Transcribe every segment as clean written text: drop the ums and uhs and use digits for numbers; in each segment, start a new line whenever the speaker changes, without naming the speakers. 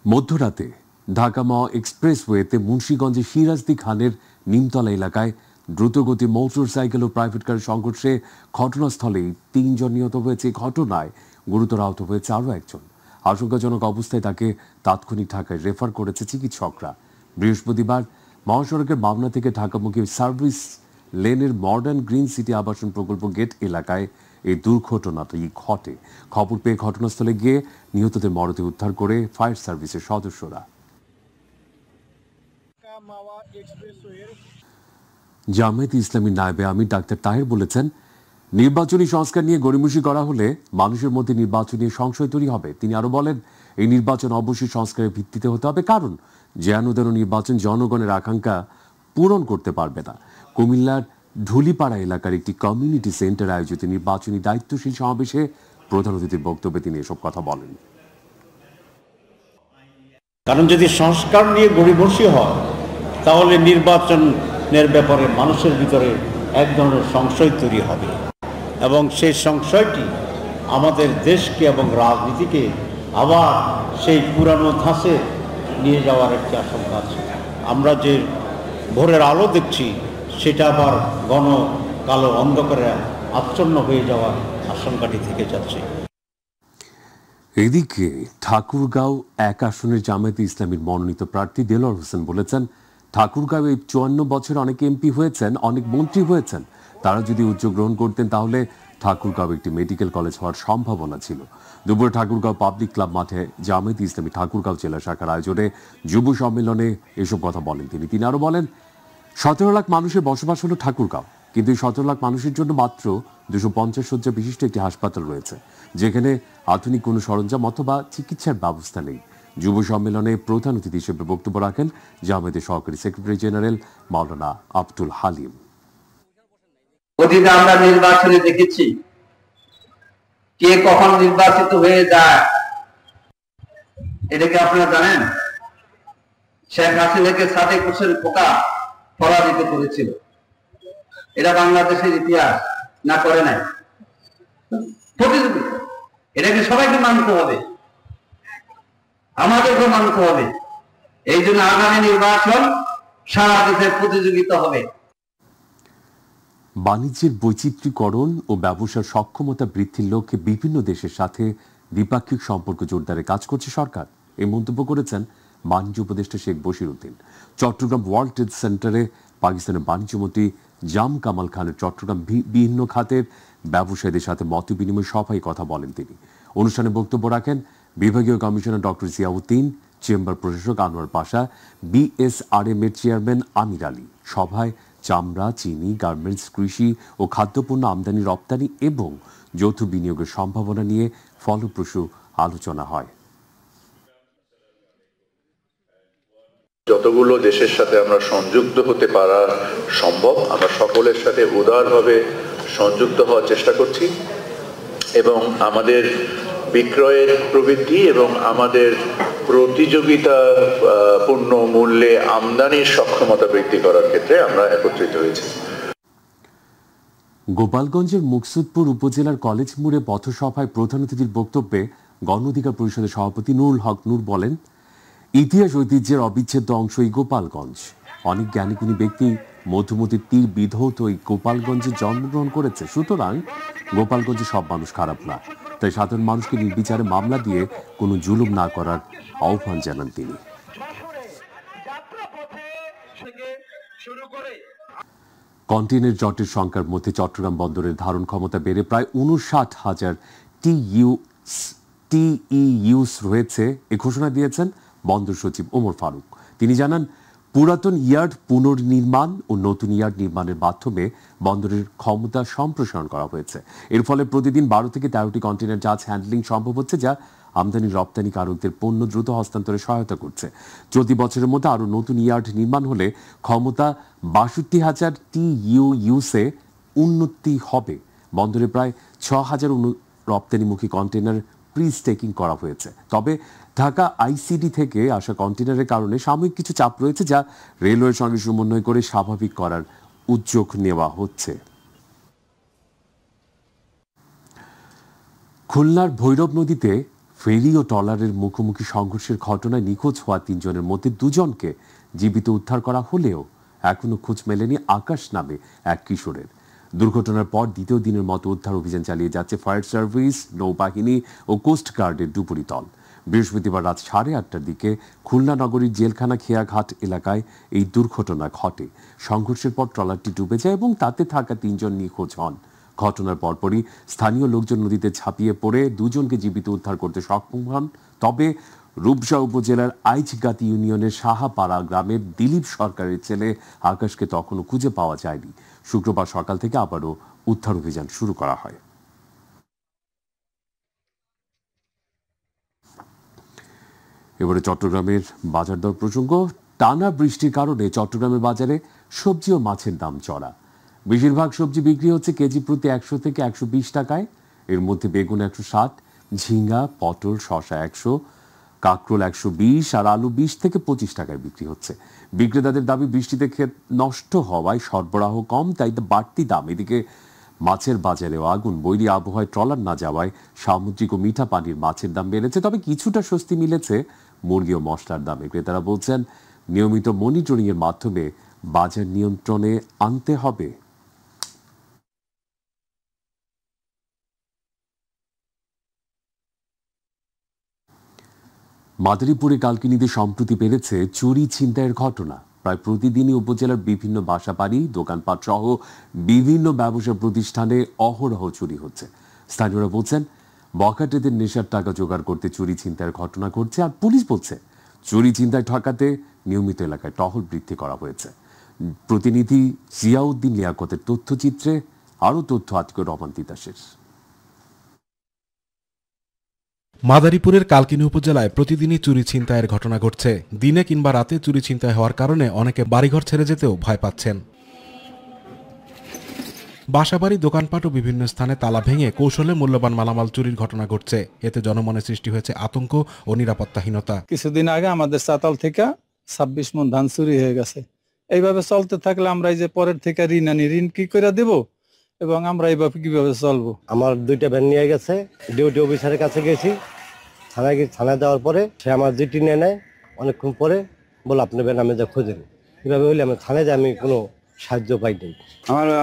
মধ্যরাতে ঢাকা মাওয়া এক্সপ্রেসওয়েতে মুন্সিগঞ্জের সিরাজদি খানের নিমতলা এলাকায় দ্রুতগতি মোটরসাইকেল ও প্রাইভেট কারের সংঘর্ষে ঘটনাস্থলেই ৩ জন নিহত হয়েছে। ঘটনায় গুরুতর আহত হয়েছে আরও একজন। আশঙ্কাজনক অবস্থায় তাকে তাৎক্ষণিক ঢাকায় রেফার করেছে চিকিৎসকরা। বৃহস্পতিবার মহাসড়কের মামলা থেকে ঢাকামুখী সার্ভিস লেনের মডার্ন গ্রিন সিটি আবাসন প্রকল্প গেট এলাকায় এই দুর্ঘটনাটি ঘটে। খবর পেয়ে ঘটনাস্থলে গিয়ে নিহতদের মরদেহ উদ্ধার করে ফায়ার সার্ভিসের সদস্যরা। জামায়াতে ইসলামীর নায়েবে আমির ডাক্তার তাহের বলেছেন, নির্বাচনী সংস্কার নিয়ে গড়িমসি করা হলে মানুষের মধ্যে নির্বাচন নিয়ে সংশয় তৈরি হবে। তিনি আরো বলেন, এই নির্বাচন অবশ্যই সংস্কারের ভিত্তিতে হতে হবে, কারণ যেন নির্বাচন জনগণের আকাঙ্ক্ষা পূরণ করতে পারবে না। কুমিল্লার ঢুলিপাড়া এলাকার একটি কমিউনিটি সেন্টার আয়োজিত নির্বাচনী দায়িত্বশীল সমাবেশে প্রধান অতিথির বক্তব্যে তিনি এসব কথা বলেন।
কারণ যদি সংস্কার নিয়ে গড়িমসি হয় তাহলে নির্বাচনের ব্যাপারে মানুষের ভিতরে এক ধরনের সংশয় তৈরি হবে এবং সেই সংশয়টি আমাদের দেশকে এবং রাজনীতিকে আবার সেই পুরানো ধাঁচে নিয়ে যাওয়ার একটি আশঙ্কা আছে। আমরা যে ভোরের আলো দেখছি সেটা আবার ঘন কালো অন্ধকারে আচ্ছন্ন হয়ে যাওয়ার আশঙ্কাটি থেকে যাচ্ছে।
এদিকে ঠাকুরগাঁও ১ আসনের জামায়াতে ইসলামীর মনোনীত প্রার্থী দেলোয়ার হোসেন বলেছেন, ঠাকুরগাঁও এই ৫৪ বছর অনেক এমপি হয়েছেন, অনেক মন্ত্রী হয়েছেন। তারা যদি উদ্যোগ গ্রহণ করতেন তাহলে ঠাকুরগাঁও একটি মেডিকেল কলেজ হওয়ার সম্ভাবনা ছিল। দুপুরে ঠাকুরগাঁও পাবলিক ক্লাব মাঠে জামায়াতে ইসলামী ঠাকুরগাঁও জেলা শাখার আয়োজনে যুব সম্মেলনে এসব কথা বলেন তিনি। তিনি আরো বলেন, ১৭ লাখ মানুষের বসবাস হলো ঠাকুরগাঁও, কিন্তু এই ১৭ লাখ মানুষের জন্য মাত্র ২৫০ শয্যা বিশিষ্ট একটি হাসপাতাল রয়েছে, যেখানে আধুনিক কোনো সরঞ্জাম অথবা চিকিৎসার ব্যবস্থা নেই। যুব সম্মেলনে প্রধান অতিথি হিসেবে বক্তব্য রাখেন জামায়াতের সহকারী সেক্রেটারি জেনারেল মাওলানা আব্দুল হালিম।
অতীতে আমরা নির্বাচনে দেখেছি কে কখন নির্বাচিত হয়ে যায়, এটাকে আপনারা জানেন। শেখ হাসিনাকে ৬০% পোকা পরাজিত করেছিল, এটা বাংলাদেশের ইতিহাস না করে নাই। প্রতিযোগিতা, এটাকে সবাইকে মানতে হবে, আমাদেরকে মানতে হবে। এই জন্য আগামী নির্বাচন সারা দেশের প্রতিযোগিতা হবে।
বাণিজ্যের বৈচিত্র্যীকরণ ও ব্যবসার সক্ষমতা বৃদ্ধির লক্ষ্যে বিভিন্ন দেশের সাথে দ্বিপাক্ষিক সম্পর্ক জোরদারে কাজ করছে সরকার, এই মন্তব্য করেছেন বাণিজ্য উপদেষ্টা শেখ বশিরউদ্দিন। চট্টগ্রাম ওয়ার্ল্ড ট্রেড সেন্টারে পাকিস্তানের বাণিজ্যমন্ত্রী জাম কামাল খানের চট্টগ্রাম বিভিন্ন খাতের ব্যবসায়ীদের সাথে মত বিনিময় সভায় কথা বলেন তিনি। অনুষ্ঠানে বক্তব্য রাখেন বিভাগীয় কমিশনার ডক্টর জিয়াউদ্দিন, চেম্বার প্রশাসক আনোয়ার পাশা, বিএসআরএম এর চেয়ারম্যান আমির আলী। সভায় চামড়া, চিনি, গার্মেন্টস, কৃষি ও খাদ্যপণ্য আমদানি রপ্তানি এবং যৌথ বিনিয়োগের সম্ভাবনা নিয়ে ফলপ্রসূ আলোচনা হয়।
যতগুলো দেশের সাথে আমরা সংযুক্ত হতে পারা সম্ভব, আমরা সকলের সাথে উদারভাবে সংযুক্ত হওয়ার চেষ্টা করছি এবং আমাদের বিক্রয়ের প্রবৃদ্ধি এবং আমাদের প্রতিযোগিতাপূর্ণ মূল্যে আমদানির সক্ষমতা বৃদ্ধি করার ক্ষেত্রে আমরা একত্রিত হয়েছি।
গোপালগঞ্জের মুকসুদপুর উপজেলার কলেজ মোড়ে পথসভায় প্রধান অতিথির বক্তব্যে গণ অধিকার পরিষদের সভাপতি নুরুল হক নূর বলেন, ইতিহাস ঐতিহ্যের অবিচ্ছেদ্য অংশ এই গোপালগঞ্জ। অনেক জ্ঞানীগুণী ব্যক্তি মধুমতির তীর বিধৌত এই গোপালগঞ্জে জন্মগ্রহণ করেছে, সুতরাং গোপালগঞ্জে সব মানুষ খারাপ না। তাই সাধারণ মানুষকে নির্বিচারে মামলা দিয়ে কোনো জুলুম না করার আহ্বান জানান তিনি। কন্টেইনার জটের সংখ্যার মধ্যে চট্টগ্রাম বন্দরের ধারণ ক্ষমতা বেড়ে প্রায় ৫৯,০০০ টিইউস রয়েছে, এ ঘোষণা দিয়েছেন বন্দর সচিব ওমর ফারুক। তিনি জানান, পুরাতন ইয়ার্ড পুনর্নির্মাণ ও নতুন ইয়ার্ড নির্মাণের মাধ্যমে বন্দরের ক্ষমতা সম্প্রসারণ করা হয়েছে। এর ফলে প্রতিদিন ১২ থেকে ১৩টি কন্টেইনার জাহাজ হ্যান্ডলিং সম্ভব হচ্ছে, যা আমদানি রপ্তানিকারকদের পণ্য দ্রুত হস্তান্তরে সহায়তা করছে। চলতি বছরের মধ্যে আরও নতুন ইয়ার্ড নির্মাণ হলে ক্ষমতা ৬২,০০০ টিইউসে উন্নতি হবে। বন্দরে প্রায় ৬,০০০ রপ্তানিমুখী কন্টেইনার প্রি স্টেকিং করা হয়েছে। তবে ঢাকা আইসিডি থেকে আসা কন্টেইনারের কারণে সাময়িক কিছু চাপ রয়েছে, যা রেলওয়ের সঙ্গে সমন্বয় করে স্বাভাবিক করার উদ্যোগ নেওয়া হচ্ছে। খুলনার ভৈরব নদীতে ফেরি ও ট্রলারের মুখোমুখি সংঘর্ষের ঘটনায় নিখোঁজ হওয়া ৩ জনের মধ্যে 2 জনকে জীবিত উদ্ধার করা হলেও এখনো খোঁজ মেলেনি আকাশ নামে এক কিশোরের। দুর্ঘটনার পর দ্বিতীয় দিনের মতো উদ্ধার অভিযান চালিয়ে যাচ্ছে ফায়ার সার্ভিস, নৌবাহিনী ও কোস্ট গার্ডের ডুবুরি দল। বৃহস্পতিবার রাত 8:30টার দিকে খুলনা নগরীর জেলখানা খেয়াঘাট এলাকায় এই দুর্ঘটনা ঘটে। সংঘর্ষের পর ট্রলারটি ডুবে যায় এবং তাতে থাকা 3 জন নিখোঁজ হন। ঘটনার পরপরই স্থানীয় লোকজন নদীতে ঝাঁপিয়ে পড়ে 2 জনকে জীবিত উদ্ধার করতে সক্ষম হন। তবে রূপসা উপজেলার আইচগাতি ইউনিয়নের সাহাপাড়া গ্রামের দিলীপ সরকারের ছেলে আকাশকে তখনও খুঁজে পাওয়া যায়নি। শুক্রবার সকাল থেকে আবারও উদ্ধার অভিযান শুরু করা হয়। এবারে চট্টগ্রামের বাজার দর প্রসঙ্গ। টানা বৃষ্টির কারণে চট্টগ্রামের বাজারে সবজি ও মাছের দাম চড়া। বেশিরভাগ সবজি বিক্রি হচ্ছে কেজি প্রতি 100 থেকে 120 টাকায়। এর মধ্যে বেগুন 160, ঝিঙ্গা, পটল, শসা 100, কাঁকরোল 120 আর আলু 20 থেকে 25 টাকায় বিক্রি হচ্ছে। বিক্রেতাদের দাবি বৃষ্টিতে ক্ষেত নষ্ট হওয়ায় সরবরাহ কম, তাই বাড়তি দাম। এদিকে মাছের বাজারেও আগুন। বৈরী আবহাওয়ায় ট্রলার না যাওয়ায় সামুদ্রিক ও মিঠা পানির মাছের দাম বেড়েছে। তবে কিছুটা স্বস্তি মিলেছে মুরগি ও মশলার দামে। ক্রেতারা বলছেন নিয়মিত মনিটরিং এর মাধ্যমে বাজার নিয়ন্ত্রণে আনতে হবে। মাদারীপুরে কালকিনিতে সম্প্রতি বেড়েছে চুরি ছিনতাইয়ের ঘটনা। প্রায় প্রতিদিনই উপজেলার বিভিন্ন বাসাবাড়ি, দোকানপাট সহ বিভিন্ন ব্যবসা প্রতিষ্ঠানে অহরহ চুরি হচ্ছে। স্থানীয়রা বলছেন বখাটেদের নেশার টাকা জোগাড় করতে চুরি ছিনতাইয়ের ঘটনা ঘটছে। আর পুলিশ বলছে চুরি ছিনতাই ঠেকাতে নিয়মিত এলাকায় টহল বৃদ্ধি করা হয়েছে। প্রতিনিধি জিয়াউদ্দিন লিয়াকতের তথ্যচিত্রে আরও তথ্য আতিকুর রহমান তিতাসের।
মাদারীপুরের কালকিনি উপজেলায় প্রতিদিনই চুরি ছিনতাইয়ের ঘটনা ঘটছে। দিনে কিংবা রাতে চুরি ছিনতাই হওয়ার কারণে অনেকে বাড়িঘর ছেড়ে যেতেও ভয় পাচ্ছেন। বাসাবাড়ি, দোকানপাট ও বিভিন্ন স্থানে তালা ভেঙে কৌশলে মূল্যবান মালামাল চুরির ঘটনা ঘটছে। এতে জনমনে সৃষ্টি হয়েছে আতঙ্ক ও নিরাপত্তাহীনতা।
কিছুদিন আগে আমাদের চাতাল থেকে 26 মণ ধান চুরি হয়ে গেছে। এইভাবে চলতে থাকলে আমরা এই যে পরের থেকে ঋণ আনি, ঋণ কি করে দেব এবং আমরা এইভাবে কিভাবে চলবো?
আমার 2টা ভ্যান নিয়ে গেছে, ডিউটি অফিসারের কাছে গেছি। থানায় দেওয়ার পরে সে আমার জিটি নিয়ে নেয়। অনেকক্ষণ পরে বলে আপনি ভ্যান আমি যা খোঁজেন। এভাবে হলে আমি থানায় যাই, আমি কোনো সাহায্য পাই নাই।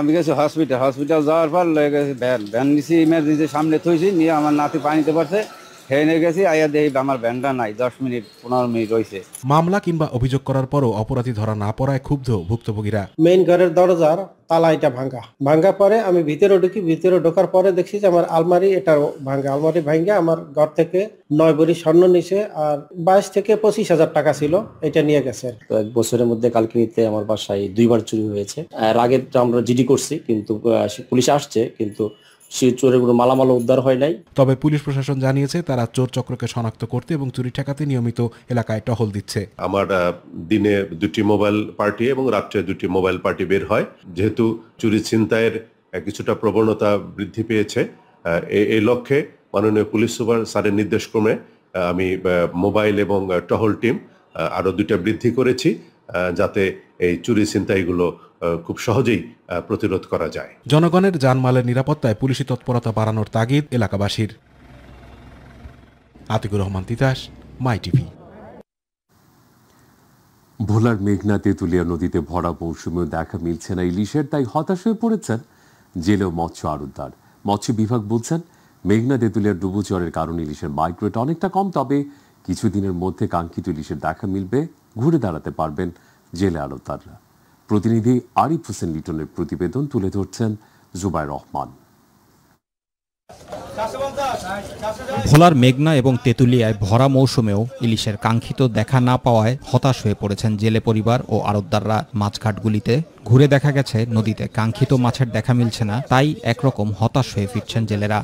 আমি গেছি হসপিটাল যাওয়ার পর লয়ে গেছি ভ্যান নিছি, ইমার্জেন্সি সামনে থইছি, নিয়ে আমার নাতি পানিতে পারছে, খেয়ে নিয়ে গেছি। আইয়া দেখি আমার ভ্যানটা নাই, 10 মিনিট 15 মিনিট রয়েছে।
মামলা কিংবা অভিযোগ করার পরও অপরাধী ধরা না পড়ায় ক্ষুব্ধ ভুক্তভোগীরা।
মেইন ঘরের দরজার তালা এটা ভাঙ্গা পরে আমি ভিতরে ঢুকি। ভিতরে ঢোকার পরে দেখছি যে আমার আলমারি এটা ভাঙ্গা। আলমারি ভাঙ্গা আমার ঘর থেকে 9 ভরি স্বর্ণ নিছে আর 22 থেকে 25,000 টাকা ছিল, এটা নিয়ে গেছে।
তো 1 বছরের মধ্যে কালকিনিতে আমার বাসায় 2বার চুরি হয়েছে। এর আগে আমরা জিডি করছি, কিন্তু পুলিশ আসছে, কিন্তু সেই চোরের কোনো মালামাল উদ্ধার হয় নাই।
তবে পুলিশ প্রশাসন জানিয়েছে তারা চোর চক্রকে শনাক্ত করতে এবং চুরি ঠেকাতে নিয়মিত এলাকায় টহল দিচ্ছে।
আমার দিনে 2টি মোবাইল পার্টি এবং রাত্রে 2টি মোবাইল পার্টি বের হয়। যেহেতু চুরি ছিনতাইয়ের কিছুটা প্রবণতা বৃদ্ধি পেয়েছে, এই লক্ষ্যে মাননীয় পুলিশ সুপার স্যারের নির্দেশক্রমে আমি মোবাইল এবং টহল টিম আরো 2টা বৃদ্ধি করেছি, যাতে এই চুরি ছিনতাইগুলো খুব সহজেই প্রতিরোধ করা যায়।
জনগণের জানমালের নিরাপত্তায় পুলিশি তৎপরতা বাড়ানোর তাগিদ এলাকাবাসীর। আতিকুর রহমান তিতাস, মাই টিভি।
ভোলার মেঘনা তেঁতুলিয়া নদীতে ভরা মৌসুমেও দেখা মিলছে না ইলিশের, তাই হতাশ হয়ে পড়েছেন জেলে ও মৎস্য আড়তদার। মৎস্য বিভাগ বলছেন মেঘনা তেঁতুলিয়ার ডুবোচরের কারণে ইলিশের মাইগ্রেট অনেকটা কম। তবে কিছুদিনের মধ্যে কাঙ্ক্ষিত ইলিশের দেখা মিলবে, ঘুরে দাঁড়াতে পারবেন জেলে আড়তদাররা। প্রতিনিধি আরিফ হোসেন লিটনের প্রতিবেদন তুলে ধরছেন জুবাইর রহমান।
ভোলার মেঘনা এবং তেঁতুলিয়ায় ভরা মৌসুমেও ইলিশের কাঙ্ক্ষিত দেখা না পাওয়ায় হতাশ হয়ে পড়েছেন জেলে পরিবার ও আড়তদাররা। মাছঘাটগুলিতে ঘুরে দেখা গেছে নদীতে কাঙ্ক্ষিত মাছের দেখা মিলছে না, তাই একরকম হতাশ হয়ে ফিরছেন জেলেরা।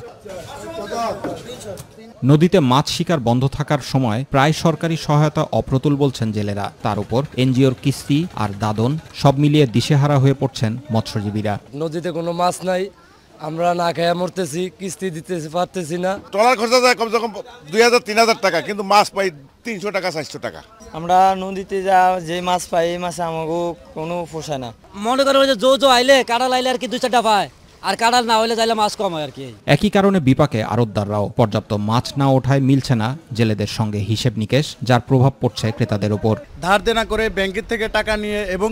নদীতে মাছ শিকার বন্ধ থাকার সময় প্রায় সরকারি সহায়তা অপ্রতুল বলছেন জেলেরা। তার উপর এনজিওর কিস্তি আর দাদন সব মিলিয়ে দিশেহারা হয়ে পড়ছেন মৎস্যজীবীরা।
নদীতে কোনো মাছ নাই, আমরা না খেয়ে মরতেছি, কিস্তি দিতে পারতেছি না।
ট্রলার খরচা যায় কমসে কম 2000-3000 টাকা, কিন্তু মাছ পাই 300 টাকা 400 টাকা।
আমরা নদীতে যে মাছ পাই, এই মাছে আমাকে কোনো পোষায় না। মনে করো যে জো আইলে কাঁড়া লাইলে আর কি 2-4টা পায়, আর কাঁঠাল না হলে তাহলে মাছ কম হয় আর কি।
একই কারণে বিপাকে আড়তদাররাও। পর্যাপ্ত মাছ না ওঠায় মিলছে না জেলেদের সঙ্গে হিসেব নিকেশ, যার প্রভাব পড়ছে ক্রেতাদের ওপর।
ধার দেনা করে ব্যাংকের থেকে টাকা নিয়ে এবং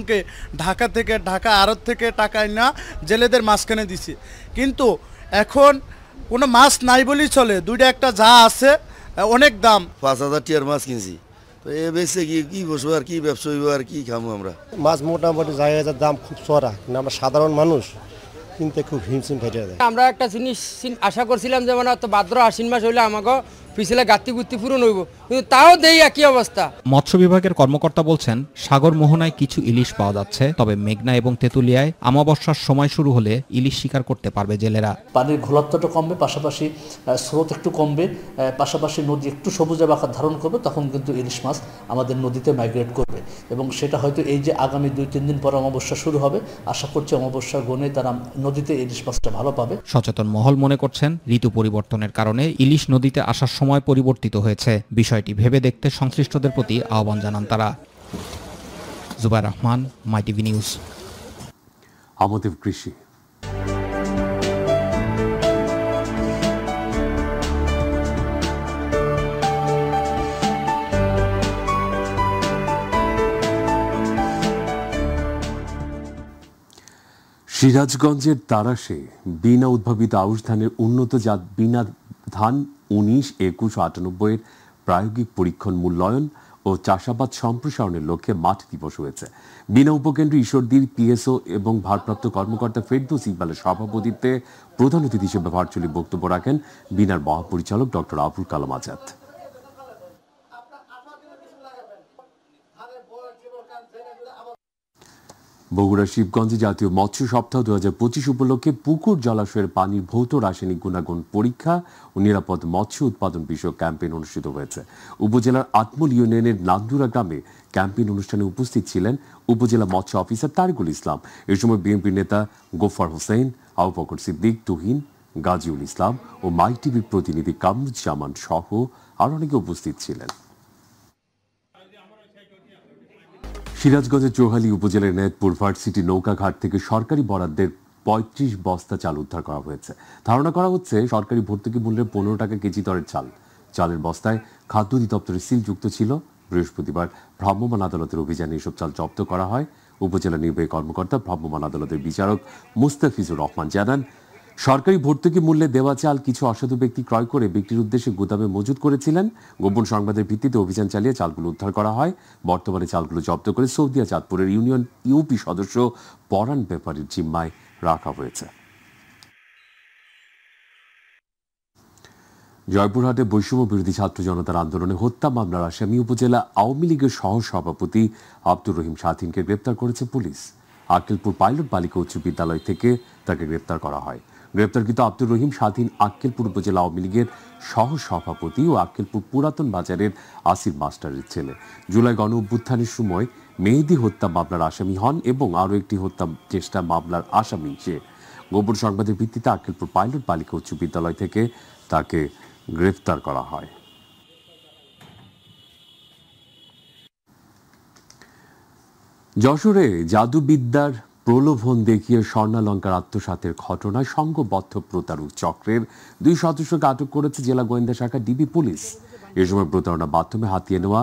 ঢাকা আড়ত থেকে টাকা না জেলেদের মাঝখানে দিছে, কিন্তু এখন কোনো মাছ নাই বলেই চলে। দুইটা একটা যা আছে অনেক দাম।
5,000 টাকার মাছ কিনছি, তো এ বেশি কি বসবো আর কি ব্যবসা হইব আর কি খামো আমরা।
মাছ মোটামুটি জায়গায় দাম খুব চড়া, কিন্তু আমরা সাধারণ মানুষ কিনতে খুব হিমশিম ফেটে যায়।
আমরা একটা জিনিস আশা করছিলাম যে মানে ভাদ্র আশ্বিন মাস হইলে আমাকে পিছলে গাত্তি গুত্তি পূরণ হইব, কিন্তু তাও দেই একই অবস্থা।
মৎস্য বিভাগের কর্মকর্তা বলছেন, সাগর মোহনায় কিছু ইলিশ পাওয়া যাচ্ছে, তবে মেঘনা এবং তেঁতুলিয়ায় আমাবস্যার সময় শুরু হলে ইলিশ শিকার করতে পারবে জেলেরা।
পানির ঘোলাত্মটা কমবে, পাশাপাশি স্রোত একটু কমবে, পাশাপাশি নদী একটু সবুজাভ আকার ধারণ করবে, তখন কিন্তু ইলিশ মাছ আমাদের নদীতে মাইগ্রেট করবে এবং সেটা হয়তো এই যে আগামী 2-3 দিন পর অমাবস্যা শুরু হবে, আশা করছি অমাবস্যার গণে তারা নদীতে ইলিশ মাছটা ভালো পাবে।
সচেতন মহল মনে করছেন, ঋতু পরিবর্তনের কারণে ইলিশ নদীতে আসার সময় পরিবর্তিত হয়েছে। বিষয়টি ভেবে দেখতে সংশ্লিষ্টদের প্রতি আহ্বান জানান তারা। Zubair Rahman, my TV news.
আমাদের কৃষি। সিরাজগঞ্জের তারাশে বিনা উদ্ভাবিত আউশ ধানের উন্নত জাত বিনা ধান 19, 21 ও 98 প্রায়োগিক পরীক্ষণ মূল্যায়ন ও চাষাবাদ সম্প্রসারণের লক্ষ্যে মাঠ দিবস হয়েছে। বিনা উপকেন্দ্র ঈশ্বরদীর পিএসও এবং ভারপ্রাপ্ত কর্মকর্তা ফেরদৌস ইকবালের সভাপতিত্বে প্রধান অতিথি হিসেবে ভার্চুয়ালি বক্তব্য রাখেন বিনার মহাপরিচালক ডক্টর আবুল কালাম আজাদ। বগুড়া শিবগঞ্জে জাতীয় মৎস্য সপ্তাহ 2025 উপলক্ষে পুকুর জলাশয়ের পানির ভৌত রাসায়নিক গুণাগুণ পরীক্ষা ও নিরাপদ মৎস্য উৎপাদন বিষয়ক ক্যাম্পেইন অনুষ্ঠিত হয়েছে। উপজেলার আতমুল ইউনিয়নের নান্দুরা গ্রামে ক্যাম্পেইন অনুষ্ঠানে উপস্থিত ছিলেন উপজেলা মৎস্য অফিসার তারিকুল ইসলাম। এ সময় বিএনপি নেতা গোফার হোসেন, আবু বকর সিদ্দিক, তুহিন, গাজীউল ইসলাম ও মাই টিভির প্রতিনিধি কামরুজ্জামান সহ আরো অনেকে উপস্থিত ছিলেন। সিরাজগঞ্জের চৌহালি উপজেলার নেতপুর ভার্সিটি নৌকাঘাট থেকে সরকারি বরাদ্দের 35 বস্তা চাল উদ্ধার করা হয়েছে। ধারণা করা হচ্ছে সরকারি ভর্তুকি মূল্যের 15 টাকা কেজি দরের চাল। চালের বস্তায় খাদ্য অধিদপ্তরের সিল যুক্ত ছিল। বৃহস্পতিবার ভ্রাম্যমাণ আদালতের অভিযানে এসব চাল জব্দ করা হয়। উপজেলা নির্বাহী কর্মকর্তা ভ্রাম্যমাণ আদালতের বিচারক মুস্তাফিজুর রহমান জানান, সরকারি ভর্তুকি মূল্যে দেওয়া চাল কিছু অসাধু ব্যক্তি ক্রয় করে বিক্রির উদ্দেশ্যে গুদামে মজুত করেছিলেন। গোপন সংবাদের ভিত্তিতে অভিযান চালিয়ে চালগুলো উদ্ধার করা হয়। বর্তমানে চালগুলো জব্দ করে সৌদিয়া চাঁদপুরের ইউনিয়ন ইউপি সদস্য পরাণ ব্যাপারীর জিম্মায় রাখা হয়েছে। জয়পুরহাটে বৈষম্য বিরোধী ছাত্র জনতার আন্দোলনে হত্যা মামলার আসামি উপজেলা আওয়ামী লীগের সহ সভাপতি আব্দুর রহিম স্বাধীনকে গ্রেপ্তার করেছে পুলিশ। আক্কেলপুর পাইলট বালিকা উচ্চ বিদ্যালয় থেকে তাকে গ্রেপ্তার করা হয়। গ্রেপ্তারকৃত আব্দুর রহিম স্বাধীন আক্কেলপুর উপজেলা আওয়ামী লীগের সহ সভাপতি ও আক্কেলপুর পুরাতন বাজারের আসির মাস্টারের ছেলে। জুলাই গণ অভ্যুত্থানের সময় মেহেদী হত্যা মামলার আসামি হন এবং আরও একটি হত্যা চেষ্টা মামলার আসামি সে। গোপন সংবাদের ভিত্তিতে আক্কেলপুর পাইলট বালিকা উচ্চ বিদ্যালয় থেকে তাকে গ্রেফতার করা হয়। যশোরে জাদুবিদ্যার প্রলোভন দেখিয়ে স্বর্ণালঙ্কার আত্মসাতের ঘটনায় সংঘবদ্ধ প্রতারক চক্রের 2 সদস্যকে আটক করেছে জেলা গোয়েন্দা শাখা ডিবি পুলিশ। এ সময় প্রতারণার মাধ্যমে হাতিয়ে নেওয়া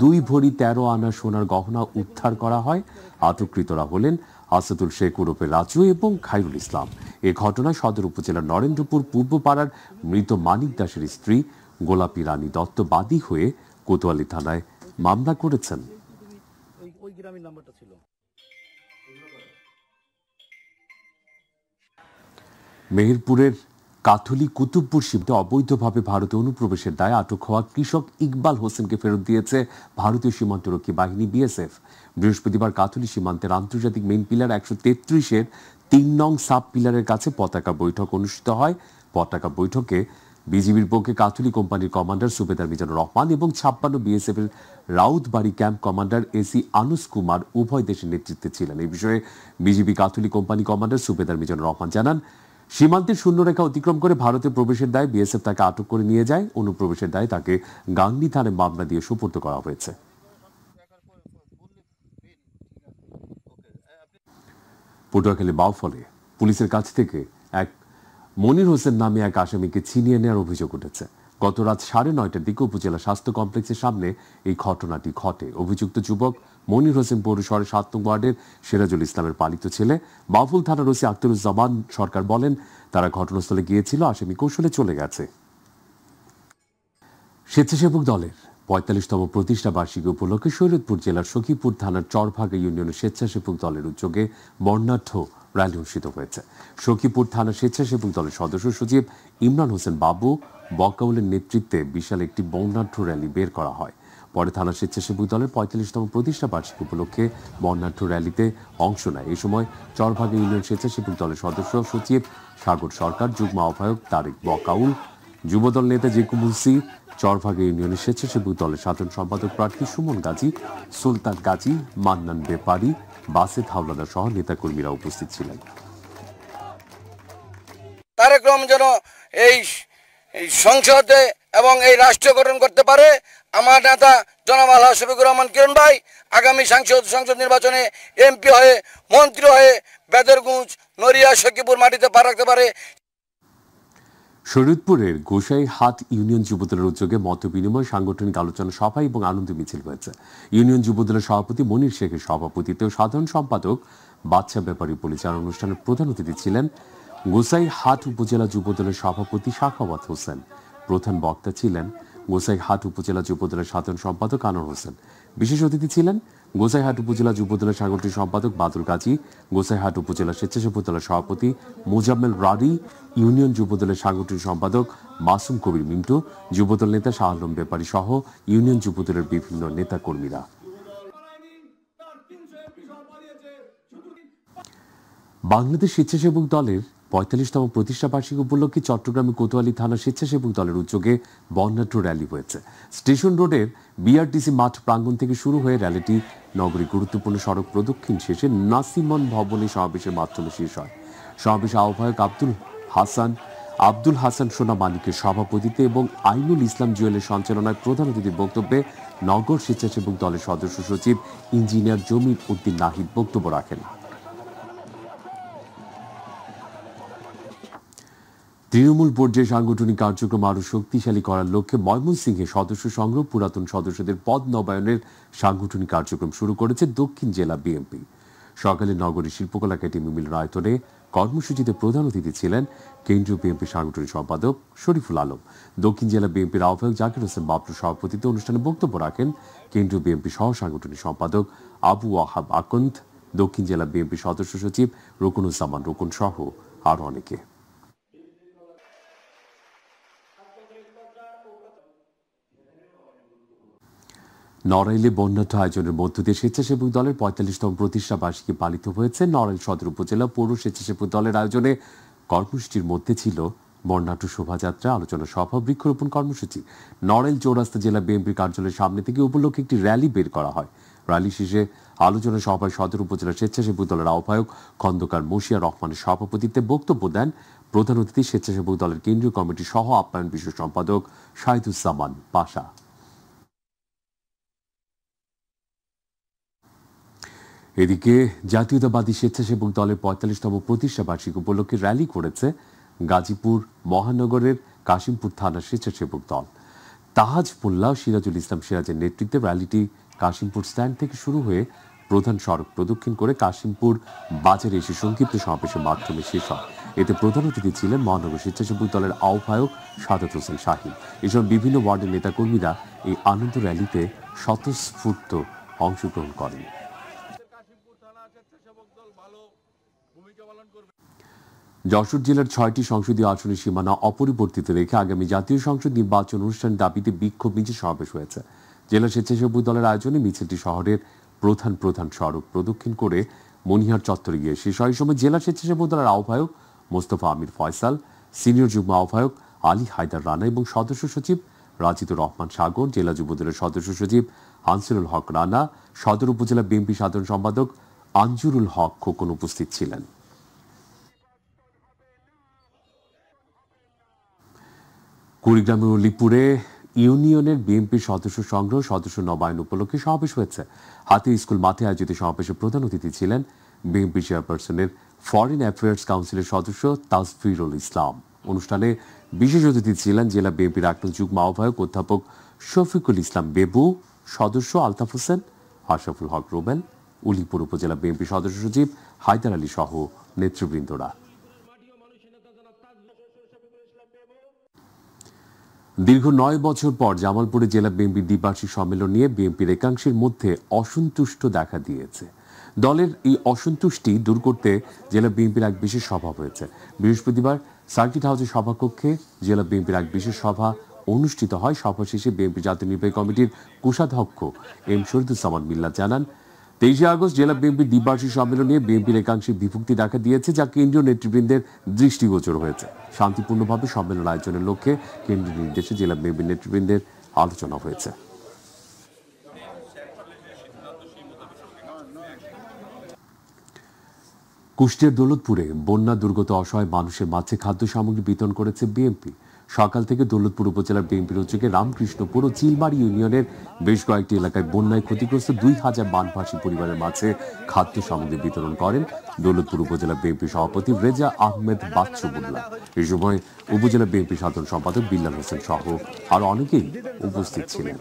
2 ভরি 13 আনা সোনার গহনা উদ্ধার করা হয়। আটককৃতরা হলেন আসাদুল শেখ ওরফে রাজু এবং খায়রুল ইসলাম। এ ঘটনায় সদর উপজেলার নরেন্দ্রপুর পূর্বপাড়ার মৃত মানিক দাসের স্ত্রী গোলাপী রানী দত্ত বাদী হয়ে কোতোয়ালি থানায় মামলা করেছেন। মেহেরপুরের কাথলি কুতুবপুর সীমান্তে অবৈধভাবে ভারতে অনুপ্রবেশের দায়ে আটক হওয়া কৃষক ইকবাল হোসেনকে ফেরত দিয়েছে ভারতীয় সীমান্তরক্ষী বাহিনী বিএসএফ। বৃহস্পতিবার কাথলি সীমান্তের আন্তর্জাতিক মেইন পিলার 133-এর 3 নং সাব পিলারের কাছে পতাকা বৈঠক অনুষ্ঠিত হয়। পতাকা বৈঠকে বিজিবির পক্ষে কাথলি কোম্পানির কমান্ডার সুবেদার মিজানুর রহমান এবং 56 বিএসএফ এর রাউতবাড়ি ক্যাম্প কমান্ডার এসি আনুস কুমার উভয় দেশের নেতৃত্বে ছিলেন। এই বিষয়ে বিজিবি কাথলি কোম্পানি কমান্ডার সুবেদার মিজানুর রহমান জানান, সীমান্তের শূন্যরেখা অতিক্রম করে ভারতে প্রবেশের দায়ে বিএসএফ তাকে আটক করে নিয়ে যায়। অনুপ্রবেশের দায়ে তাকে গাংনী থানায় মামলা দিয়ে সোপর্দ করা হয়েছে। পটুয়াখালী বাউফলে পুলিশের কাছ থেকে এক মনির হোসেন নামে এক আসামিকে ছিনিয়ে নেওয়ার অভিযোগ উঠেছে। গত রাত 9:30টার দিকে উপজেলা স্বাস্থ্য কমপ্লেক্সের সামনে এই ঘটনাটি ঘটে। অভিযুক্ত যুবক মনির হোসেন পৌরসভার 7 নং ওয়ার্ডের সিরাজুল ইসলামের পালিত ছেলে। বাউফল থানার ওসি আখতারুজ্জামান সরকার বলেন, তারা ঘটনাস্থলে গিয়েছিল, আসামি কৌশলে চলে গেছে। স্বেচ্ছাসেবক দলের 45তম প্রতিষ্ঠা বার্ষিকী উপলক্ষে শরীয়তপুর জেলার সখীপুর থানার চরভাগা ইউনিয়নের স্বেচ্ছাসেবক দলের উদ্যোগে বর্ণাঢ্য র্যালি অনুষ্ঠিত হয়েছে। সখীপুর থানা স্বেচ্ছাসেবক দলের সদস্য সচিব ইমরান হোসেন বাবু বকাউলের নেতৃত্বে বিশাল একটি বর্ণাঢ্য র্যালি বের করা হয়। পরে থানা স্বেচ্ছাসেবক দলের 45তম প্রতিষ্ঠা বার্ষিকী উপলক্ষে বর্ণাঢ্য র্যালিতে অংশ নেয়। এই সময় চরভাগা ইউনিয়ন স্বেচ্ছাসেবক দলের সদস্য সচিব সাগর সরকার, যুগ্ম আহ্বায়ক তারেক বকাউল, যুবদল নেতা জেকু মুন্সি, চরভাগা ইউনিয়নের স্বেচ্ছাসেবক দলের সাধারণ সম্পাদক প্রার্থী সুমন গাজী, সুলতান গাজী, মান্নান বেপারী, বাসেত হাওলাদার সহ নেতাকর্মীরা উপস্থিত ছিলেন।
তারেক রহমান যেন এই সংসদে এবং এই রাষ্ট্র গঠন করতে পারে। আমার নেতা জনাব আলহাজ শফিকুর রহমান কিরণ ভাই আগামী সংসদ নির্বাচনে এমপি হয়ে, মন্ত্রী হয়ে বেদরগুঞ্জ, নড়িয়া, সখীপুর মাটিতে পা রাখতে পারে।
শরীয়তপুরের গোসাইহাট ইউনিয়ন যুবদলের উদ্যোগে মত বিনিময়, সাংগঠনিক আলোচনা সভা এবং আনন্দ মিছিল হয়েছে। ইউনিয়ন যুবদলের সভাপতি মনির শেখের সভাপতিত্বে ও সাধারণ সম্পাদক বাদশা ব্যাপারী পরিচালনা অনুষ্ঠানের প্রধান অতিথি ছিলেন গোসাইহাট উপজেলা যুবদলের সভাপতি সাখাওয়াত হোসেন। প্রধান বক্তা ছিলেন গোসাইহাট উপজেলা যুবদলের সাধারণ সম্পাদক আনোয়ার হোসেন। বিশেষ অতিথি ছিলেন গোসাইহাট উপজেলা যুবদলের সাংগঠনিক সম্পাদক বাদুল গাজী, গোসাইহাট উপজেলা স্বেচ্ছাসেবক দলের সভাপতি মোজাম্মেল রারি, ইউনিয়ন যুবদলের সাংগঠনিক সম্পাদক মাসুম কবির মিন্টু, যুবদল নেতা শাহ আলম ব্যাপারী সহ ইউনিয়ন যুবদলের বিভিন্ন নেতাকর্মীরা। বাংলাদেশ স্বেচ্ছাসেবক দলের 45তম প্রতিষ্ঠা বার্ষিকী উপলক্ষে চট্টগ্রামে কোতোয়ালি থানা স্বেচ্ছাসেবক দলের উদ্যোগে বর্ণাঢ্য র্যালি হয়েছে। স্টেশন রোডের বিআরটিসি মাঠ প্রাঙ্গণ থেকে শুরু হয়ে র্যালিটি নগরীর গুরুত্বপূর্ণ সড়ক প্রদক্ষিণ শেষে নাসিমন ভবনে সমাবেশের মাধ্যমে শেষ হয়। সমাবেশে আহ্বায়ক আব্দুল হাসান সোনা মালিকের সভাপতিত্বে এবং আইনুল ইসলাম জুয়েলের সঞ্চালনায় প্রধান অতিথির বক্তব্যে নগর স্বেচ্ছাসেবক দলের সদস্য সচিব ইঞ্জিনিয়ার জমির উদ্দিন নাহিদ বক্তব্য রাখেন। তৃণমূল পর্যায়ে সাংগঠনিক কার্যক্রম আরও শক্তিশালী করার লক্ষ্যে ময়মনসিংহে সদস্য সংগ্রহ, পুরাতন সদস্যদের পদ নবায়নের সাংগঠনিক কার্যক্রম শুরু করেছে দক্ষিণ জেলা বিএনপি। সকালে নগরীর শিল্পকলা একাডেমি মিলনায়তনে কর্মসূচিতে প্রধান অতিথি ছিলেন কেন্দ্রীয় বিএনপি সাংগঠনিক সম্পাদক শরীফুল আলম। দক্ষিণ জেলা বিএনপির আহ্বায়ক জাকির হোসেন বাবলুর সভাপতিত্বে অনুষ্ঠানে বক্তব্য রাখেন কেন্দ্রীয় বিএনপি সহ সাংগঠনিক সম্পাদক আবু ওয়াহাব আকন্দ, দক্ষিণ জেলা বিএনপি সদস্য সচিব রুকনুজ্জামান রুকন সহ আরও অনেকে। নড়াইলে বর্ণাঢ্য আয়োজনের মধ্য দিয়ে স্বেচ্ছাসেবক দলের 45তম প্রতিষ্ঠা বার্ষিকী পালিত হয়েছে। নড়াইল সদর উপজেলা পৌর স্বেচ্ছাসেবক দলের আয়োজনে কর্মসূচির মধ্যে ছিল বর্ণাঢ্য শোভাযাত্রা, আলোচনা সভা, বৃক্ষরোপণ কর্মসূচি। নড়াইল চৌরাস্তা জেলা বিএনপির কার্যালয়ের সামনে থেকে উপলক্ষে একটি র্যালি বের করা হয়। র্যালি শেষে আলোচনা সভায় সদর উপজেলা স্বেচ্ছাসেবক দলের আহ্বায়ক খন্দকার মশিয়া রহমানের সভাপতিত্বে বক্তব্য দেন প্রধান অতিথি স্বেচ্ছাসেবক দলের কেন্দ্রীয় কমিটির সহ আপ্যায়ন বিষয় সম্পাদক শাহিদুজ্জামান পাশা। এদিকে জাতীয়তাবাদী স্বেচ্ছাসেবক দলের 45তম প্রতিষ্ঠা বার্ষিকী উপলক্ষে র্যালি করেছে গাজীপুর মহানগরের কাশিমপুর থানার স্বেচ্ছাসেবক দল। তাহাজ মোল্লা, সিরাজুল ইসলাম সিরাজের নেতৃত্বে র্যালিটি কাশিমপুর স্ট্যান্ড থেকে শুরু হয়ে প্রধান সড়ক প্রদক্ষিণ করে কাশিমপুর বাজারে এসে সংক্ষিপ্ত সমাবেশের মাধ্যমে শেষ হয়। এতে প্রধান অতিথি ছিলেন মহানগর স্বেচ্ছাসেবক দলের আহ্বায়ক সাদাত হোসেন শাহীন। এসব বিভিন্ন ওয়ার্ডের নেতাকর্মীরা এই আনন্দ র্যালিতে স্বতঃস্ফূর্ত অংশগ্রহণ করেন। যশোর জেলার 6টি সংসদীয় আসনের সীমানা অপরিবর্তিত রেখে আগামী জাতীয় সংসদ নির্বাচন অনুষ্ঠানের দাবিতে বিক্ষোভ মিছিল সমাবেশ হয়েছে। জেলা স্বেচ্ছাসেবক দলের আয়োজনে মিছিলটি শহরের প্রধান সড়ক প্রদক্ষিণ করে মনিহার চত্বরে গিয়ে শেষ হয়। এই সময় জেলা স্বেচ্ছাসেবক দলের আহ্বায়ক মোস্তফা আমির ফয়সাল, সিনিয়র যুগ্ম আহ্বায়ক আলী হায়দার রানা এবং সদস্য সচিব রাজিদুর রহমান সাগর, জেলা যুবদলের সদস্য সচিব আনসুরুল হক রানা, সদর উপজেলা বিএনপি সাধারণ সম্পাদক আঞ্জুরুল হক খোকন উপস্থিত ছিলেন। কুড়িগ্রামের উলিপুরে ইউনিয়নের বিএনপির সদস্য সংগ্রহ, সদস্য নবায়ন উপলক্ষে সমাবেশ হয়েছে। হাতি স্কুল মাঠে আয়োজিত সমাবেশে প্রধান অতিথি ছিলেন বিএনপি চেয়ারপারসনের ফরেন অ্যাফেয়ার্স কাউন্সিলের সদস্য তাসফিরুল ইসলাম। অনুষ্ঠানে বিশেষ অতিথি ছিলেন জেলা বিএনপির প্রাক্তন যুগ্ম আহ্বায়ক অধ্যাপক শফিকুল ইসলাম বেবু, সদস্য আলতাফ হোসেন, আশরাফুল হক রুবেল, উলিপুর উপজেলা বিএনপি সদস্য সচিব হায়দার আলী সহ নেতৃবৃন্দরা। দীর্ঘ 9 বছর পর জামালপুরে জেলা বিএনপির দ্বিবার্ষিক সম্মেলন নিয়ে বিএনপির একাংশের মধ্যে অসন্তুষ্ট দেখা দিয়েছে। দলের এই অসন্তুষ্টি দূর করতে জেলা বিএনপির এক বিশেষ সভা হয়েছে। বৃহস্পতিবার সার্কিট হাউসের সভাকক্ষে জেলা বিএনপির এক বিশেষ সভা অনুষ্ঠিত হয়। সভা শেষে বিএনপি জাতীয় নির্বাহী কমিটির কোষাধ্যক্ষ এম শহীদুজ্জামান মিল্লাত জানান, 23 আগস্ট জেলা বিএনপির দ্বিবার্ষিক সম্মেলন নিয়ে বিএনপির একাংশে বিভক্তি দেখা দিয়েছে, যা কেন্দ্রীয় নেতৃবৃন্দের দৃষ্টিগোচর হয়েছে। শান্তিপূর্ণভাবে সম্মেলন আয়োজনের লক্ষ্যে কেন্দ্রীয় নির্দেশে জেলা বিএনপির নেতৃবৃন্দের আলোচনা হয়েছে। কুষ্টিয়ার দৌলতপুরে বন্যা দুর্গত অসহায় মানুষের মাঝে খাদ্য সামগ্রী বিতরণ করেছে বিএনপি। সকাল থেকে দৌলতপুর উপজেলার বিএনপির উদ্যোগে রামকৃষ্ণপুর ও চিলমারি ইউনিয়নের বেশ কয়েকটি এলাকায় বন্যায় ক্ষতিগ্রস্ত 2000 বানভাসী পরিবারের মাঝে খাদ্য সামগ্রী বিতরণ করেন দৌলতপুর উপজেলা বিএনপি সভাপতি রেজা আহমেদ বাচ্চুবুল্লাহ। এই সময় উপজেলা বিএনপি সাধারণ সম্পাদক বিল্লাল হোসেন সহ আরো অনেকেই উপস্থিত ছিলেন।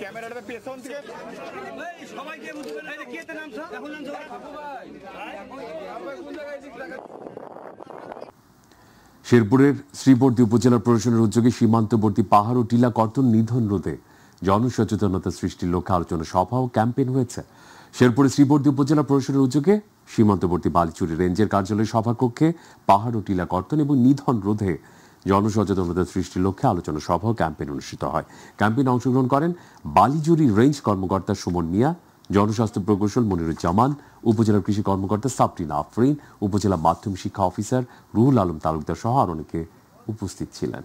শেরপুরের শ্রীবর্দী উপজেলা প্রশাসনের উদ্যোগে সীমান্তবর্তী পাহাড় ও টিলা কর্তন নিধন রোধে জনসচেতনতা সৃষ্টির লক্ষ্যে আলোচনা সভা ও ক্যাম্পেইন হয়েছে। শেরপুরে শ্রীবর্দী উপজেলা প্রশাসনের উদ্যোগে সীমান্তবর্তী বালিচুরি রেঞ্জের কার্যালয় সভাকক্ষে পাহাড় ও টিলা কর্তন এবং নিধন রোধে জনসচেতনতা সৃষ্টির লক্ষ্যে আলোচনা সভা ও ক্যাম্পেইন অনুষ্ঠিত হয়। ক্যাম্পেইনে অংশগ্রহণ করেন বালিজুরি রেঞ্জ কর্মকর্তা সুমন মিয়া, জনস্বাস্থ্য প্রকৌশল মনিরুজ্জামান, উপজেলা কৃষি কর্মকর্তা সাবরিনা আফরিন, উপজেলা মাধ্যমিক শিক্ষা অফিসার রুহুল আলম তালুকদার সহ আর অনেকে উপস্থিত ছিলেন।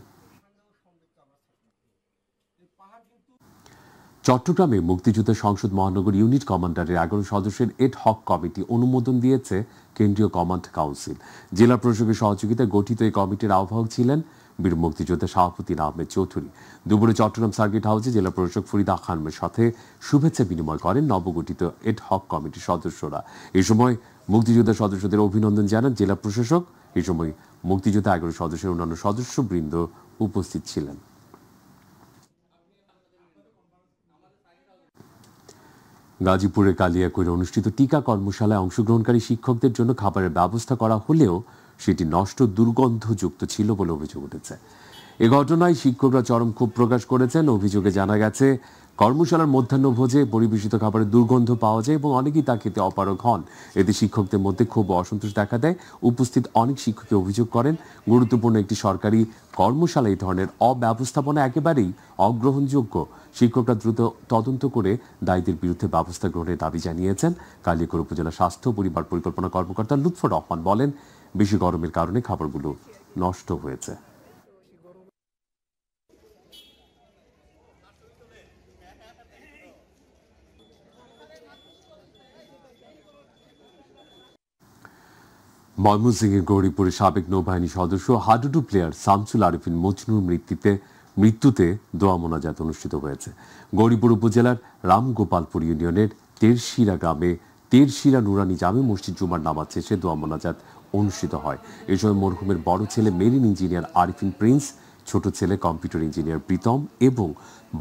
চট্টগ্রামে মুক্তিযুদ্ধ সংসদ মহানগর ইউনিট কমান্ডারের 11 সদস্যের এড হক কমিটি অনুমোদন দিয়েছে কেন্দ্রীয় কমান্ড কাউন্সিল। জেলা প্রশাসকের সহযোগিতায় গঠিত এই কমিটির আহ্বায়ক ছিলেন বীর মুক্তিযোদ্ধা শাহাবুদ্দিন আহমেদ চৌধুরী। দুপুরে চট্টগ্রাম সার্কিট হাউসে জেলা প্রশাসক ফরিদা খানমের সাথে শুভেচ্ছা বিনিময় করেন নবগঠিত এড হক কমিটির সদস্যরা। এই সময় মুক্তিযোদ্ধা সদস্যদের অভিনন্দন জানান জেলা প্রশাসক। এই সময় মুক্তিযোদ্ধা 11 সদস্যের অন্যান্য সদস্যবৃন্দ উপস্থিত ছিলেন। গাজীপুরের কালিয়াকৈরে অনুষ্ঠিত টিকা কর্মশালায় অংশগ্রহণকারী শিক্ষকদের জন্য খাবারের ব্যবস্থা করা হলেও সেটি নষ্ট দুর্গন্ধযুক্ত ছিল বলে অভিযোগ উঠেছে। এ ঘটনায় শিক্ষকরা চরম ক্ষোভ প্রকাশ করেছেন। অভিযোগে জানা গেছে, কর্মশালার মধ্যাহ্নভোজে পরিবেশিত খাবারের দুর্গন্ধ পাওয়া যায় এবং অনেকেই তা খেতে অপারগ হন। এতে শিক্ষকদের মধ্যে ক্ষোভ ও অসন্তোষ দেখা দেয়। উপস্থিত অনেক শিক্ষকই অভিযোগ করেন, গুরুত্বপূর্ণ একটি সরকারি কর্মশালা এই ধরনের অব্যবস্থাপনা একেবারেই অগ্রহণযোগ্য। শিক্ষকরা দ্রুত তদন্ত করে দায়ীদের বিরুদ্ধে ব্যবস্থা গ্রহণের দাবি জানিয়েছেন। কালিয়াকৈর উপজেলা স্বাস্থ্য পরিবার পরিকল্পনা কর্মকর্তা লুৎফর রহমান বলেন, বেশি গরমের কারণে খাবারগুলো নষ্ট হয়েছে। ময়মনসিংহের গৌরীপুরের সাবেক নৌবাহিনী সদস্য হাডুডু প্লেয়ার শামসুল আরিফিন মজনুর মৃত্যুতে দোয়া মোনাজাত অনুষ্ঠিত হয়েছে। গৌরীপুর উপজেলার রামগোপালপুর ইউনিয়নের তেরশিরা গ্রামে তেরশিরা নুরানি জামে মসজিদ জুমার নামাজ শেষে দোয়া মোনাজাত অনুষ্ঠিত হয়। এ সময় মরহুমের বড় ছেলে মেরিন ইঞ্জিনিয়ার আরিফিন প্রিন্স, ছোট ছেলে কম্পিউটার ইঞ্জিনিয়ার প্রীতম এবং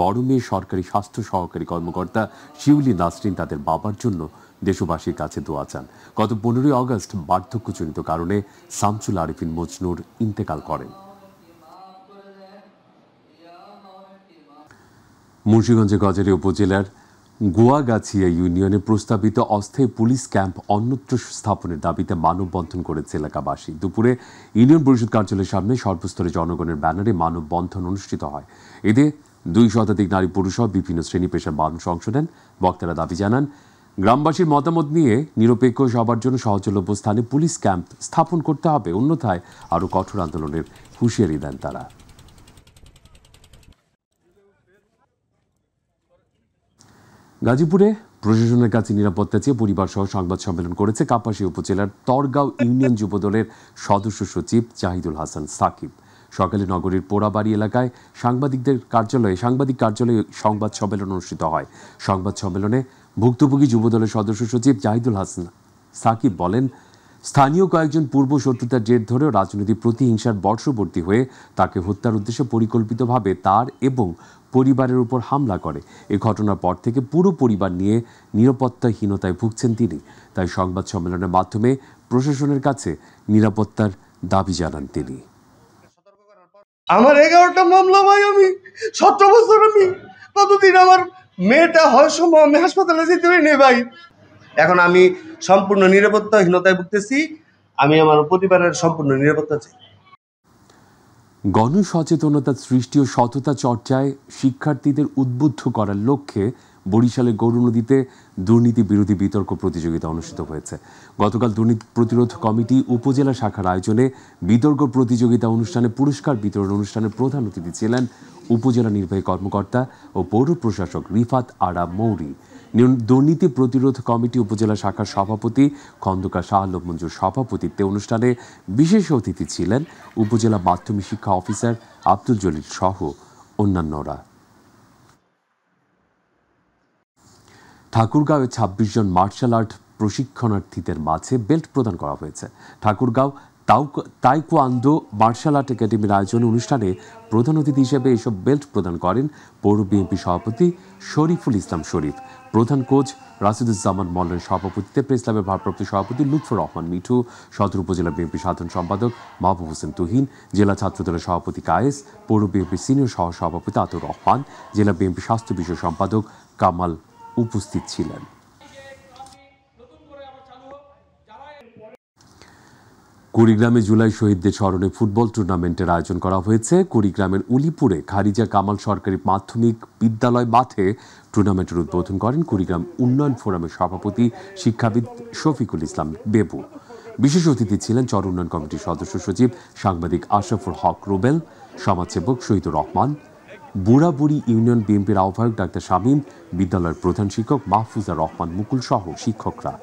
বড় মেয়ে সরকারি স্বাস্থ্য সহকারী কর্মকর্তা শিউলি নাসরিন তাদের বাবার জন্য দেশবাসীর কাছে দোয়া চান। গত 15 আগস্ট বার্ধক্যজনিত কারণে শামসুল আরিফিন মজনুর ইন্তেকাল করেন। মুন্সিগঞ্জের গজারি উপজেলার গুয়াগাছিয়া ইউনিয়নে প্রস্তাবিত অস্থায়ী পুলিশ ক্যাম্প অন্যত্র স্থাপনের দাবিতে মানববন্ধন করেছে এলাকাবাসী। দুপুরে ইউনিয়ন পরিষদ কার্যালয়ের সামনে সর্বস্তরে জনগণের ব্যানারে মানববন্ধন অনুষ্ঠিত হয়। এতে 2 শতাধিক নারী পুরুষ সহ বিভিন্ন শ্রেণী পেশার মানুষ অংশ নেন। বক্তারা দাবি জানান, গ্রামবাসীর মতামত নিয়ে নিরপেক্ষ সবার জন্য সহজলভ্য স্থানে পুলিশ ক্যাম্প স্থাপন করতে হবে, অন্যথায় আরও কঠোর আন্দোলনের হুঁশিয়ারি দেন তারা। গাজীপুরে প্রশাসনের কাছে নিরাপত্তা চেয়ে পরিবার সহ সংবাদ সম্মেলন করেছে কাপাসিয়া উপজেলার তরগাঁও ইউনিয়ন যুবদলের সদস্য সচিব জাহিদুল হাসান সাকিব। সকালে নগরীর পোড়াবাড়ি এলাকায় সাংবাদিক কার্যালয়ে সংবাদ সম্মেলন অনুষ্ঠিত হয়। সংবাদ সম্মেলনে ভুক্তভোগী যুবদলের সদস্য সচিব জাহিদুল হাসান সাকিব বলেন, স্থানীয় কয়েকজন পূর্ব শত্রুতার জের ধরে রাজনৈতিক প্রতিহিংসার বর্ষবর্তী হয়ে তাকে হত্যার উদ্দেশ্যে পরিকল্পিতভাবে তার এবং পরিবারের উপর হামলা করে। এই ঘটনার পর থেকে পুরো পরিবার নিয়ে নিরাপত্তাহীনতায় ভুগছেন তিনি। তাই সংবাদ সম্মেলনের মাধ্যমে প্রশাসনের কাছে নিরাপত্তার দাবি জানান তিনি।
আমার 11টা মামলা ভাই, আমি 17 বছর, আমি কতদিন আমার মেয়েটা হয় সময় আমি হাসপাতালে যেতে পারি না ভাই। এখন আমি সম্পূর্ণ নিরাপত্তাহীনতায় ভুগতেছি। আমি আমার পরিবারের সম্পূর্ণ নিরাপত্তা চাই।
গণসচেতনতা সৃষ্টি ও সততা চর্চায় শিক্ষার্থীদের উদ্বুদ্ধ করার লক্ষ্যে বরিশালের গৌরনদীতে দুর্নীতি বিরোধী বিতর্ক প্রতিযোগিতা অনুষ্ঠিত হয়েছে। গতকাল দুর্নীতি প্রতিরোধ কমিটি উপজেলা শাখার আয়োজনে বিতর্ক প্রতিযোগিতা অনুষ্ঠানে পুরস্কার বিতরণ অনুষ্ঠানের প্রধান অতিথি ছিলেন উপজেলা নির্বাহী কর্মকর্তা ও পৌর প্রশাসক রিফাত আরা মৌরি। দুর্নীতি প্রতিরোধ কমিটি উপজেলা শাখার সভাপতি খন্দকার শাহ আলম মঞ্জুর সভাপতিত্বে অনুষ্ঠানে বিশেষ অতিথি ছিলেন উপজেলা মাধ্যমিক শিক্ষা অফিসার আব্দুল জলিল সহ অন্যান্যরা। ঠাকুরগাঁওয়ে ২৬ জন মার্শাল আর্ট প্রশিক্ষণার্থীদের মাঝে বেল্ট প্রদান করা হয়েছে। ঠাকুরগাঁও তাইকোয়ান্দো মার্শাল আর্ট একাডেমির আয়োজনে অনুষ্ঠানে প্রধান অতিথি হিসেবে এসব বেল্ট প্রদান করেন পৌর বিএনপি সভাপতি শরীফুল ইসলাম শরীফ। প্রধান কোচ রাশিদুজ্জামান মল্লের সভাপতিত্বে প্রেস ক্লাবের ভারপ্রাপ্ত সভাপতি লুৎফর রহমান মিঠু, সদর উপজেলা বিএনপি সাধারণ সম্পাদক মাহবুব হোসেন তুহিন, জেলা ছাত্রদলের সভাপতি কায়েস, পৌর বিএনপির সিনিয়র সহ সভাপতি আতুর রহমান, জেলা বিএনপি স্বাস্থ্য বিষয় সম্পাদক কামাল উপস্থিত ছিলেন। কুড়িগ্রামে জুলাই শহীদদের স্মরণে ফুটবল টুর্নামেন্টের আয়োজন করা হয়েছে। কুড়িগ্রামের উলিপুরে খারিজা কামাল সরকারি মাধ্যমিক বিদ্যালয় মাঠে টুর্নামেন্টের উদ্বোধন করেন কুড়িগ্রাম উন্নয়ন ফোরামের সভাপতি শিক্ষাবিদ শফিকুল ইসলাম বেবু। বিশেষ অতিথি ছিলেন চর উন্নয়ন কমিটির সদস্য সচিব সাংবাদিক আশরাফুল হক রুবেল, সমাজসেবক শহীদুর রহমান, বুড়াবুড়ি ইউনিয়ন বিএনপির আহ্বায়ক ডাক্তার শামীম, বিদ্যালয়ের প্রধান শিক্ষক মাহফুজা রহমান মুকুল সহ শিক্ষকরা।